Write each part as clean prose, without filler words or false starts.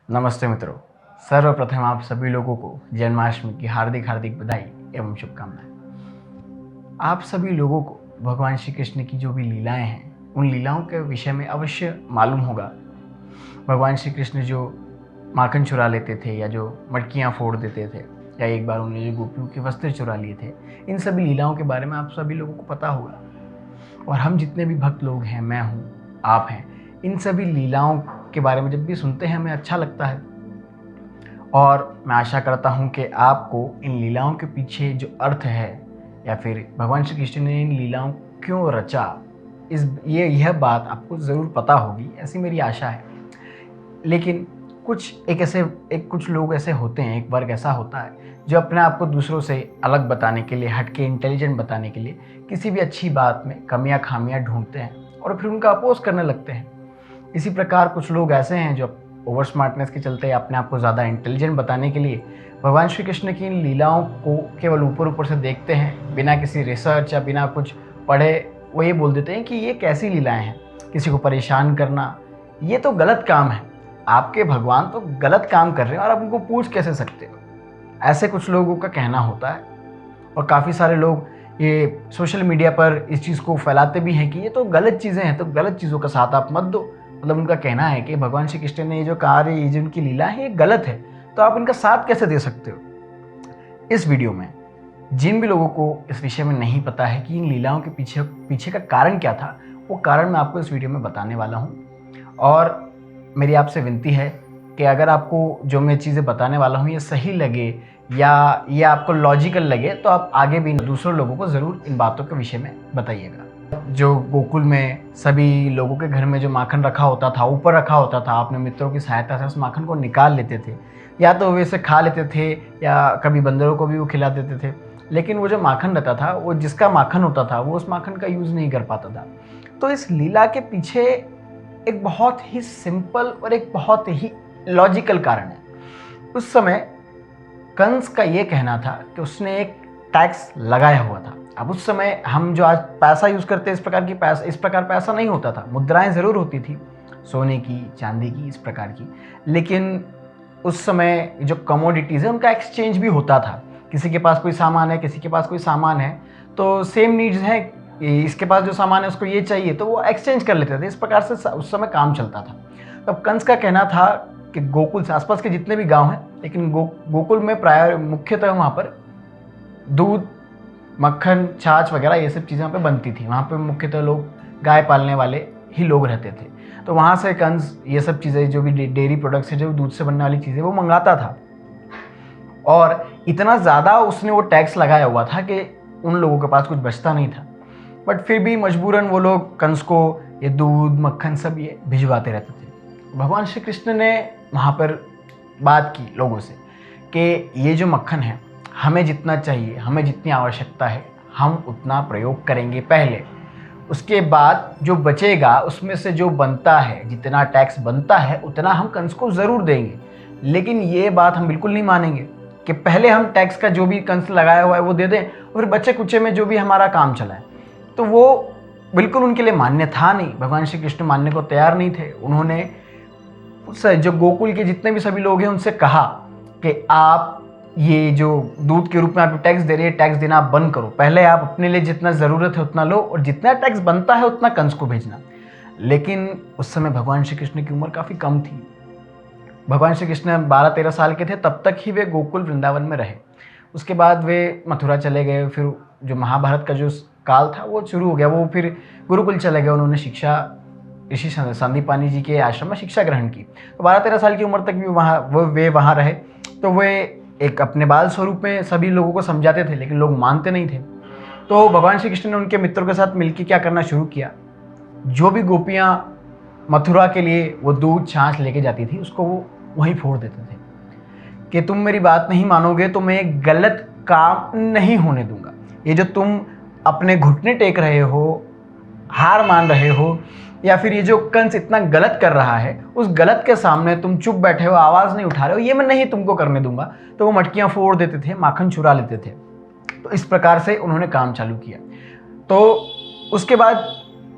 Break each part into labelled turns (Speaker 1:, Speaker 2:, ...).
Speaker 1: नमस्ते मित्रों। सर्वप्रथम आप सभी लोगों को जन्माष्टमी की हार्दिक हार्दिक बधाई एवं शुभकामनाएं। आप सभी लोगों को भगवान श्री कृष्ण की जो भी लीलाएं हैं उन लीलाओं के विषय में अवश्य मालूम होगा। भगवान श्री कृष्ण जो माखन चुरा लेते थे या जो मटकियाँ फोड़ देते थे या एक बार उन्होंने जो गोपियों के वस्त्र चुरा लिए थे, इन सभी लीलाओं के बारे में आप सभी लोगों को पता होगा। और हम जितने भी भक्त लोग हैं, मैं हूँ, आप हैं, इन सभी लीलाओं के बारे में जब भी सुनते हैं हमें अच्छा लगता है। और मैं आशा करता हूँ कि आपको इन लीलाओं के पीछे जो अर्थ है या फिर भगवान श्री कृष्ण ने इन लीलाओं क्यों रचा, यह बात आपको ज़रूर पता होगी, ऐसी मेरी आशा है। लेकिन कुछ लोग ऐसे होते हैं, एक वर्ग ऐसा होता है जो अपने आप को दूसरों से अलग बताने के लिए, हटके इंटेलिजेंट बताने के लिए किसी भी अच्छी बात में कमियां खामियां ढूंढते हैं और फिर उनका अपोज करने लगते हैं। इसी प्रकार कुछ लोग ऐसे हैं जो ओवर स्मार्टनेस के चलते अपने आप को ज़्यादा इंटेलिजेंट बताने के लिए भगवान श्री कृष्ण की इन लीलाओं को केवल ऊपर ऊपर से देखते हैं, बिना किसी रिसर्च या बिना कुछ पढ़े वो ये बोल देते हैं कि ये कैसी लीलाएं हैं। किसी को परेशान करना ये तो गलत काम है, आपके भगवान तो गलत काम कर रहे हैं और आप उनको पूछ कैसे सकते हो, ऐसे कुछ लोगों का कहना होता है। और काफ़ी सारे लोग ये सोशल मीडिया पर इस चीज़ को फैलाते भी हैं कि ये तो गलत चीज़ें हैं, तो गलत चीज़ों का साथ आप मत दो। मतलब उनका कहना है कि भगवान श्री कृष्ण ने ये जो कार्य, ये जो उनकी लीला है, ये गलत है, तो आप इनका साथ कैसे दे सकते हो। इस वीडियो में जिन भी लोगों को इस विषय में नहीं पता है कि इन लीलाओं के पीछे का कारण क्या था, वो कारण मैं आपको इस वीडियो में बताने वाला हूँ। और मेरी आपसे विनती है कि अगर आपको जो मैं चीज़ें बताने वाला हूँ ये सही लगे या ये आपको लॉजिकल लगे, तो आप आगे भी दूसरों लोगों को ज़रूर इन बातों के विषय में बताइएगा। जो गोकुल में सभी लोगों के घर में जो माखन रखा होता था, ऊपर रखा होता था, अपने मित्रों की सहायता से उस माखन को निकाल लेते थे, या तो वैसे खा लेते थे या कभी बंदरों को भी वो खिला देते थे। लेकिन वो जो माखन रहता था, वो जिसका माखन होता था वो उस माखन का यूज़ नहीं कर पाता था। तो इस लीला के पीछे एक बहुत ही सिंपल और एक बहुत ही लॉजिकल कारण है। उस समय कंस का ये कहना था कि उसने एक टैक्स लगाया हुआ था। अब उस समय हम जो आज पैसा यूज़ करते हैं, इस प्रकार पैसा नहीं होता था। मुद्राएं ज़रूर होती थी, सोने की, चांदी की, इस प्रकार की। लेकिन उस समय जो कमोडिटीज़ है उनका एक्सचेंज भी होता था। किसी के पास कोई सामान है, किसी के पास कोई सामान है, तो सेम नीड्स हैं, इसके पास जो सामान है उसको ये चाहिए, तो वो एक्सचेंज कर लेते थे। इस प्रकार से उस समय काम चलता था। तब कंस का कहना था कि गोकुल से आसपास के जितने भी गांव हैं, लेकिन गोकुल में प्राय मुख्यतः वहाँ पर दूध, मक्खन, छाछ वगैरह ये सब चीज़ें वहाँ पे बनती थी। वहाँ पे मुख्यतः लोग गाय पालने वाले ही लोग रहते थे। तो वहाँ से कंस ये सब चीज़ें, जो भी डेयरी प्रोडक्ट्स है, जो दूध से बनने वाली चीज़ें, वो मंगाता था। और इतना ज़्यादा उसने वो टैक्स लगाया हुआ था कि उन लोगों के पास कुछ बचता नहीं था। बट फिर भी मजबूरन वो लोग कंस को ये दूध, मक्खन सब ये भिजवाते रहते थे। भगवान श्री कृष्ण ने वहाँ पर बात की लोगों से कि ये जो मक्खन है, हमें जितना चाहिए, हमें जितनी आवश्यकता है, हम उतना प्रयोग करेंगे पहले। उसके बाद जो बचेगा उसमें से जो बनता है, जितना टैक्स बनता है उतना हम कंस को ज़रूर देंगे। लेकिन ये बात हम बिल्कुल नहीं मानेंगे कि पहले हम टैक्स का जो भी कंस लगाया हुआ है वो दे दें और फिर बच्चे कुचे में जो भी हमारा काम चला है। तो वो बिल्कुल उनके लिए मान्य था नहीं। भगवान श्री कृष्ण मानने को तैयार नहीं थे। उन्होंने जो गोकुल के जितने भी सभी लोग हैं उनसे कहा कि आप ये जो दूध के रूप में आप टैक्स दे रहे हैं, टैक्स देना आप बंद करो। पहले आप अपने लिए जितना ज़रूरत है उतना लो और जितना टैक्स बनता है उतना कंस को भेजना। लेकिन उस समय भगवान श्री कृष्ण की उम्र काफ़ी कम थी। भगवान श्री कृष्ण 12-13 साल के थे, तब तक ही वे गोकुल वृंदावन में रहे। उसके बाद वे मथुरा चले गए। फिर जो महाभारत का जो काल था वो शुरू हो गया। वो फिर गुरुकुल चले गए। उन्होंने शिक्षा ऋषि संदीपानी जी के आश्रम में शिक्षा ग्रहण की। तो 12-13 साल की उम्र तक भी वे वहाँ रहे। तो वे एक अपने बाल स्वरूप में सभी लोगों को समझाते थे, लेकिन लोग मानते नहीं थे। तो भगवान श्री कृष्ण ने उनके मित्रों के साथ मिलकर क्या करना शुरू किया, जो भी गोपियाँ मथुरा के लिए वो दूध, छाछ लेके जाती थी, उसको वो वहीं फोड़ देते थे कि तुम मेरी बात नहीं मानोगे तो मैं एक गलत काम नहीं होने दूंगा। ये जो तुम अपने घुटने टेक रहे हो, हार मान रहे हो, या फिर ये जो कंस इतना गलत कर रहा है, उस गलत के सामने तुम चुप बैठे हो, आवाज़ नहीं उठा रहे हो, ये मैं नहीं तुमको करने दूंगा। तो वो मटकियाँ फोड़ देते थे, माखन चुरा लेते थे। तो इस प्रकार से उन्होंने काम चालू किया। तो उसके बाद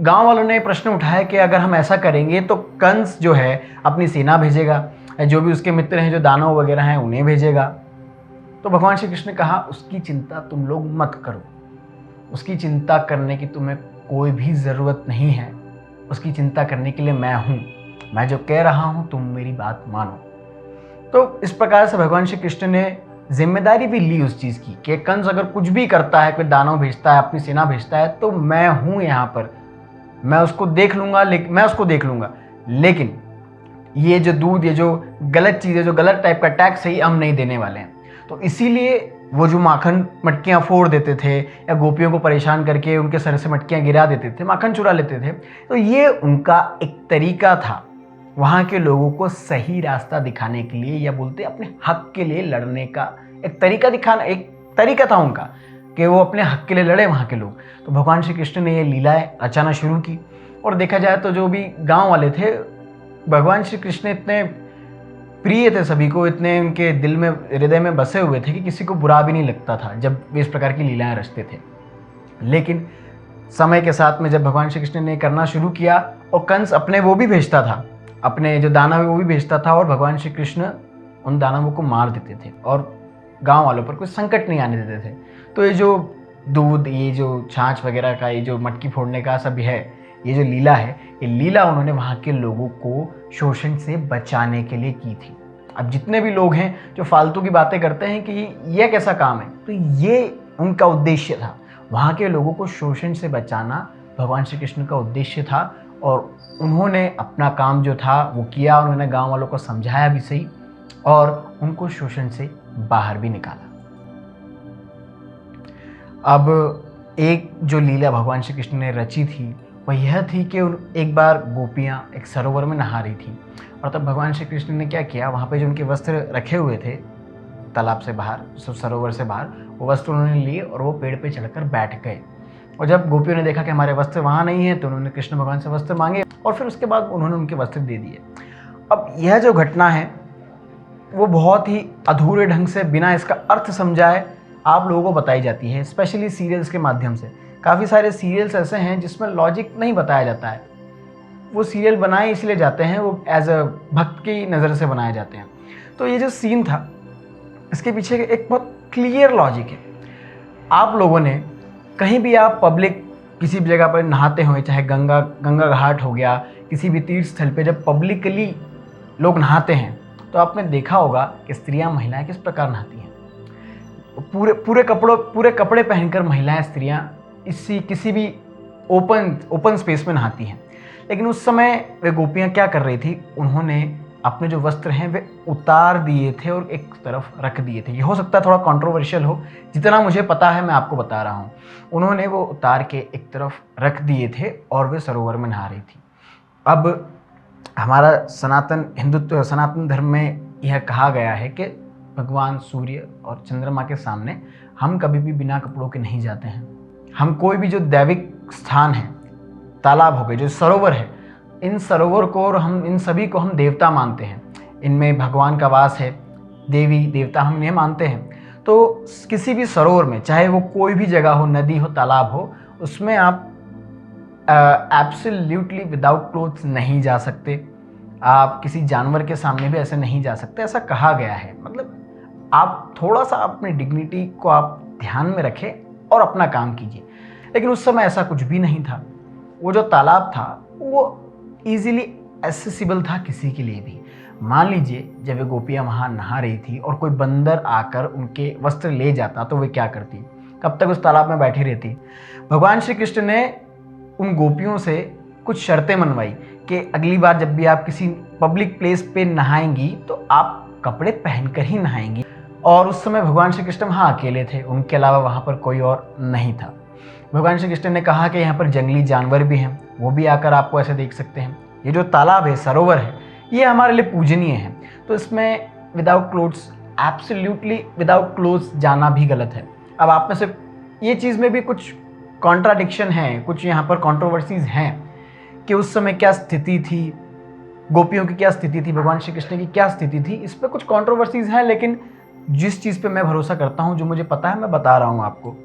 Speaker 1: गांव वालों ने प्रश्न उठाया कि अगर हम ऐसा करेंगे तो कंस जो है अपनी सेना भेजेगा, जो भी उसके मित्र हैं, जो दानव वगैरह हैं, उन्हें भेजेगा। तो भगवान श्री कृष्ण ने कहा उसकी चिंता तुम लोग मत करो, उसकी चिंता करने की तुम्हें कोई भी ज़रूरत नहीं है, उसकी चिंता करने के लिए मैं हूँ, मैं जो कह रहा हूँ तुम मेरी बात मानो। तो इस प्रकार से भगवान श्री कृष्ण ने जिम्मेदारी भी ली उस चीज़ की कि कंस अगर कुछ भी करता है, कोई दानव भेजता है, अपनी सेना भेजता है, तो मैं हूँ यहाँ पर, मैं उसको देख लूँगा, लेकिन ये जो दूध, ये जो गलत चीज़ें, जो गलत टाइप का टैक्स है, हम नहीं देने वाले हैं। तो इसीलिए वो जो माखन मटकियाँ फोड़ देते थे या गोपियों को परेशान करके उनके सर से मटकियाँ गिरा देते थे, माखन चुरा लेते थे, तो ये उनका एक तरीका था वहाँ के लोगों को सही रास्ता दिखाने के लिए, या बोलते अपने हक के लिए लड़ने का एक तरीका था उनका कि वो अपने हक के लिए लड़े वहाँ के लोग। तो भगवान श्री कृष्ण ने ये लीलाएं रचाना शुरू की। और देखा जाए तो जो भी गांव वाले थे, भगवान श्री कृष्ण इतने प्रिय थे सभी को, इतने उनके दिल में, हृदय में बसे हुए थे कि किसी को बुरा भी नहीं लगता था जब वे इस प्रकार की लीलाएं रचते थे। लेकिन समय के साथ में जब भगवान श्री कृष्ण ने करना शुरू किया, और कंस अपने वो भी भेजता था, अपने जो दानव वो भी भेजता था, और भगवान श्री कृष्ण उन दानवों को मार देते थे और गांव वालों पर कोई संकट नहीं आने देते थे। तो ये जो दूध, ये जो छाछ वगैरह का, ये जो मटकी फोड़ने का सब है, ये जो लीला है, ये लीला उन्होंने वहाँ के लोगों को शोषण से बचाने के लिए की थी। अब जितने भी लोग हैं जो फालतू की बातें करते हैं कि ये कैसा काम है, तो ये उनका उद्देश्य था, वहाँ के लोगों को शोषण से बचाना भगवान श्री कृष्ण का उद्देश्य था। और उन्होंने अपना काम जो था वो किया, उन्होंने गांव वालों को समझाया भी सही और उनको शोषण से बाहर भी निकाला। अब एक जो लीला भगवान श्री कृष्ण ने रची थी वह यह थी कि एक बार गोपियाँ एक सरोवर में नहा रही थी, और तब भगवान श्री कृष्ण ने क्या किया, वहाँ पे जो उनके वस्त्र रखे हुए थे तालाब से बाहर, सरोवर से बाहर, वो वस्त्र उन्होंने लिए और वो पेड़ पे चढ़कर बैठ गए। और जब गोपियों ने देखा कि हमारे वस्त्र वहाँ नहीं है, तो उन्होंने कृष्ण भगवान से वस्त्र मांगे और फिर उसके बाद उन्होंने उनके वस्त्र दे दिए। अब यह जो घटना है वो बहुत ही अधूरे ढंग से, बिना इसका अर्थ समझाए आप लोगों को बताई जाती है, स्पेशली सीरियल्स के माध्यम से। काफ़ी सारे सीरियल्स ऐसे हैं जिसमें लॉजिक नहीं बताया जाता है, वो सीरियल बनाए इसलिए जाते हैं, वो एज अ भक्त की नज़र से बनाए जाते हैं। तो ये जो सीन था, इसके पीछे एक बहुत क्लियर लॉजिक है। आप लोगों ने कहीं भी, आप पब्लिक किसी भी जगह पर नहाते हुए, चाहे गंगा घाट हो गया, किसी भी तीर्थ स्थल पे जब पब्लिकली लोग नहाते हैं, तो आपने देखा होगा कि स्त्रियां, महिलाएं किस प्रकार नहाती हैं। पूरे कपड़े पहनकर महिलाएं, स्त्रियां किसी भी ओपन स्पेस में नहाती हैं। लेकिन उस समय वे गोपियां क्या कर रही थी, उन्होंने अपने जो वस्त्र हैं वे उतार दिए थे और एक तरफ रख दिए थे। ये हो सकता है थोड़ा कंट्रोवर्शियल हो, जितना मुझे पता है मैं आपको बता रहा हूँ। उन्होंने वो उतार के एक तरफ रख दिए थे और वे सरोवर में नहा रही थी। अब हमारा सनातन धर्म में यह कहा गया है कि भगवान सूर्य और चंद्रमा के सामने हम कभी भी बिना कपड़ों के नहीं जाते हैं। हम कोई भी जो दैविक स्थान है, तालाब हो गए, जो सरोवर है, इन सरोवर को और हम इन सभी को हम देवता मानते हैं, इनमें भगवान का वास है, देवी देवता हम इन्हें मानते हैं। तो किसी भी सरोवर में, चाहे वो कोई भी जगह हो, नदी हो, तालाब हो, उसमें आप एब्सोल्युटली विदाउट क्लोथ्स नहीं जा सकते। आप किसी जानवर के सामने भी ऐसे नहीं जा सकते, ऐसा कहा गया है। मतलब आप थोड़ा सा अपनी डिग्निटी को आप ध्यान में रखें और अपना काम कीजिए। लेकिन उस समय ऐसा कुछ भी नहीं था। वो जो तालाब था वो ईजिली एक्सेसिबल था किसी के लिए भी। मान लीजिए जब वे गोपियाँ वहाँ नहा रही थी और कोई बंदर आकर उनके वस्त्र ले जाता, तो वे क्या करती, कब तक उस तालाब में बैठी रहती। भगवान श्री कृष्ण ने उन गोपियों से कुछ शर्तें मनवाई कि अगली बार जब भी आप किसी पब्लिक प्लेस पे नहाएंगी तो आप कपड़े पहनकर ही नहाएंगी। और उस समय भगवान श्री कृष्ण वहाँ अकेले थे, उनके अलावा वहाँ पर कोई और नहीं था। भगवान श्री कृष्ण ने कहा कि यहाँ पर जंगली जानवर भी हैं, वो भी आकर आपको ऐसे देख सकते हैं। ये जो तालाब है, सरोवर है, ये हमारे लिए पूजनीय है। तो इसमें without clothes, absolutely without clothes जाना भी गलत है। अब आप में से ये चीज़ में भी कुछ कॉन्ट्राडिक्शन है, कुछ यहाँ पर कॉन्ट्रोवर्सीज हैं कि उस समय क्या स्थिति थी, गोपियों की क्या स्थिति थी, भगवान श्री कृष्ण की क्या स्थिति थी, इस पर कुछ कॉन्ट्रोवर्सीज हैं। लेकिन जिस चीज़ पे मैं भरोसा करता हूँ, जो मुझे पता है, मैं बता रहा हूँ आपको।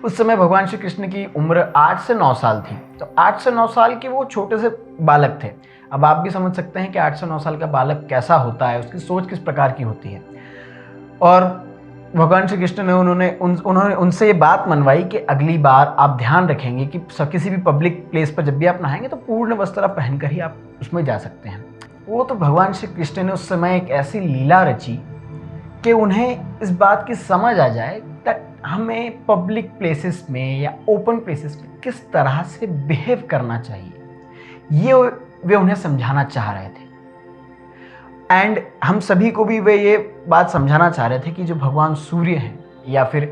Speaker 1: उस समय भगवान श्री कृष्ण की उम्र 8 से 9 साल थी। तो 8 से 9 साल के वो छोटे से बालक थे। अब आप भी समझ सकते हैं कि 8 से 9 साल का बालक कैसा होता है, उसकी सोच किस प्रकार की होती है। और भगवान श्री कृष्ण ने उन्होंने उनसे ये बात मनवाई कि अगली बार आप ध्यान रखेंगे कि किसी भी पब्लिक प्लेस पर जब भी आप नहाएंगे तो पूर्ण वस्त्र पहनकर ही आप उसमें जा सकते हैं। वो तो भगवान श्री कृष्ण ने उस समय एक ऐसी लीला रची कि उन्हें इस बात की समझ आ जाए कि हमें पब्लिक प्लेसेस में या ओपन प्लेसेस में किस तरह से बिहेव करना चाहिए, ये वे उन्हें समझाना चाह रहे थे। एंड हम सभी को भी वे ये बात समझाना चाह रहे थे कि जो भगवान सूर्य हैं या फिर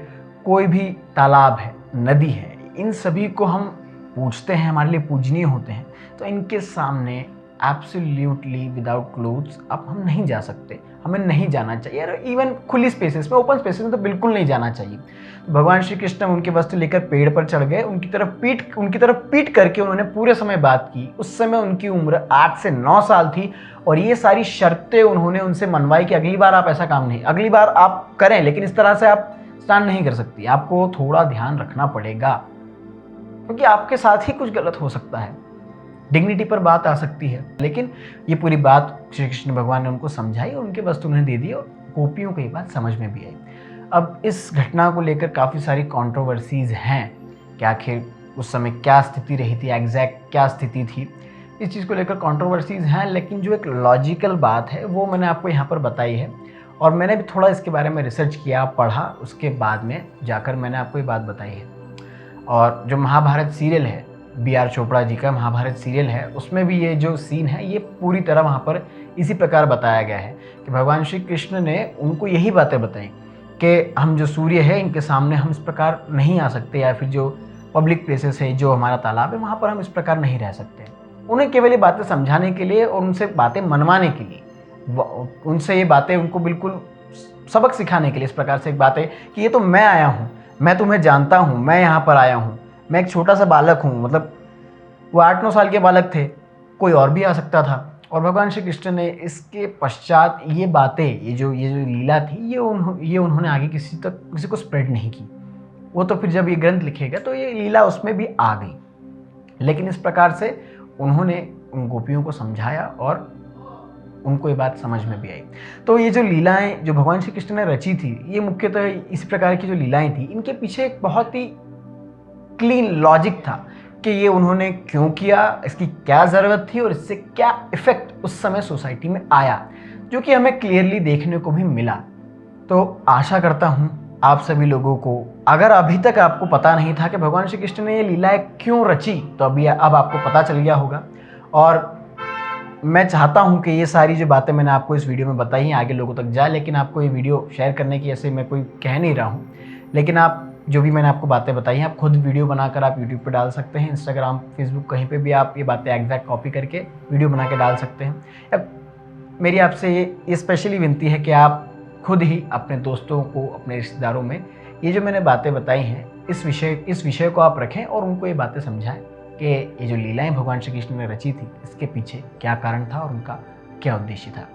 Speaker 1: कोई भी तालाब है, नदी है, इन सभी को हम पूजते हैं, हमारे लिए पूजनीय होते हैं, तो इनके सामने एब्सोल्युटली विदाउट क्लोथ्स अब हम नहीं जा सकते, हमें नहीं जाना चाहिए। और इवन खुली स्पेसेस में, ओपन स्पेसेस में तो बिल्कुल नहीं जाना चाहिए। तो भगवान श्री कृष्ण उनके वस्त्र लेकर पेड़ पर चढ़ गए, उनकी तरफ पीट करके उन्होंने पूरे समय बात की। उस समय उनकी उम्र 8 से 9 साल थी और ये सारी शर्तें उन्होंने उनसे मनवाई कि अगली बार आप ऐसा काम नहीं, अगली बार आप करें लेकिन इस तरह से आप स्नान नहीं कर सकती, आपको थोड़ा ध्यान रखना पड़ेगा क्योंकि आपके साथ ही कुछ गलत हो सकता है, डिग्निटी पर बात आ सकती है। लेकिन ये पूरी बात श्री कृष्ण भगवान ने उनको समझाई और उनके वस्त्र उन्हें दे दिए और गोपियों को ये बात समझ में भी आई। अब इस घटना को लेकर काफ़ी सारी कंट्रोवर्सीज हैं कि आखिर उस समय क्या स्थिति रही थी, एग्जैक्ट क्या स्थिति थी, इस चीज़ को लेकर कंट्रोवर्सीज हैं। लेकिन जो एक लॉजिकल बात है वो मैंने आपको यहाँ पर बताई है और मैंने भी थोड़ा इसके बारे में रिसर्च किया, पढ़ा, उसके बाद में जाकर मैंने आपको ये बात बताई है। और जो महाभारत सीरियल है, B.R. चोपड़ा जी का महाभारत सीरियल है, उसमें भी ये जो सीन है ये पूरी तरह वहाँ पर इसी प्रकार बताया गया है कि भगवान श्री कृष्ण ने उनको यही बातें बताई कि हम जो सूर्य है इनके सामने हम इस प्रकार नहीं आ सकते, या फिर जो पब्लिक प्लेसेस है, जो हमारा तालाब है, वहाँ पर हम इस प्रकार नहीं रह सकते। उन्हें केवल ये बातें समझाने के लिए और उनसे बातें मनवाने के लिए, उनसे ये बातें उनको बिल्कुल सबक सिखाने के लिए इस प्रकार से एक बात है कि ये तो मैं आया हूँ, मैं तुम्हें जानता हूँ, मैं यहाँ पर आया हूँ, मैं एक छोटा सा बालक हूँ। मतलब वो 8-9 साल के बालक थे, कोई और भी आ सकता था। और भगवान श्री कृष्ण ने इसके पश्चात ये बातें, ये जो लीला थी, ये उन्होंने आगे किसी को स्प्रेड नहीं की। वो तो फिर जब ये ग्रंथ लिखेगा तो ये लीला उसमें भी आ गई। लेकिन इस प्रकार से उन्होंने उन गोपियों को समझाया और उनको ये बात समझ में भी आई। तो ये जो लीलाएं जो भगवान श्री कृष्ण ने रची थी, ये मुख्यतः इस प्रकार की जो लीलाएं थी, इनके पीछे एक बहुत ही क्लीन लॉजिक था कि ये उन्होंने क्यों किया, इसकी क्या ज़रूरत थी और इससे क्या इफ़ेक्ट उस समय सोसाइटी में आया, जो कि हमें क्लियरली देखने को भी मिला। तो आशा करता हूँ आप सभी लोगों को, अगर अभी तक आपको पता नहीं था कि भगवान श्री कृष्ण ने ये लीलाएं क्यों रची, तो अब आपको पता चल गया होगा। और मैं चाहता हूँ कि ये सारी जो बातें मैंने आपको इस वीडियो में बताई हैं आगे लोगों तक जाए। लेकिन आपको ये वीडियो शेयर करने की ऐसे मैं कोई कह नहीं रहा हूँ, लेकिन आप जो भी मैंने आपको बातें बताई हैं, आप खुद वीडियो बनाकर आप यूट्यूब पर डाल सकते हैं, इंस्टाग्राम, फेसबुक, कहीं पे भी आप ये बातें एग्जैक्ट कॉपी करके वीडियो बना के डाल सकते हैं। मेरी आपसे ये स्पेशली विनती है कि आप खुद ही अपने दोस्तों को, अपने रिश्तेदारों में ये जो मैंने बातें बताई हैं, इस विषय को आप रखें और उनको ये बातें समझाएं कि ये जो लीलाएं भगवान श्री कृष्ण ने रची थी, इसके पीछे क्या कारण था और उनका क्या उद्देश्य था।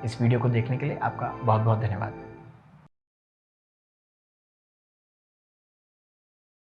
Speaker 1: इस वीडियो को देखने के लिए आपका बहुत बहुत धन्यवाद।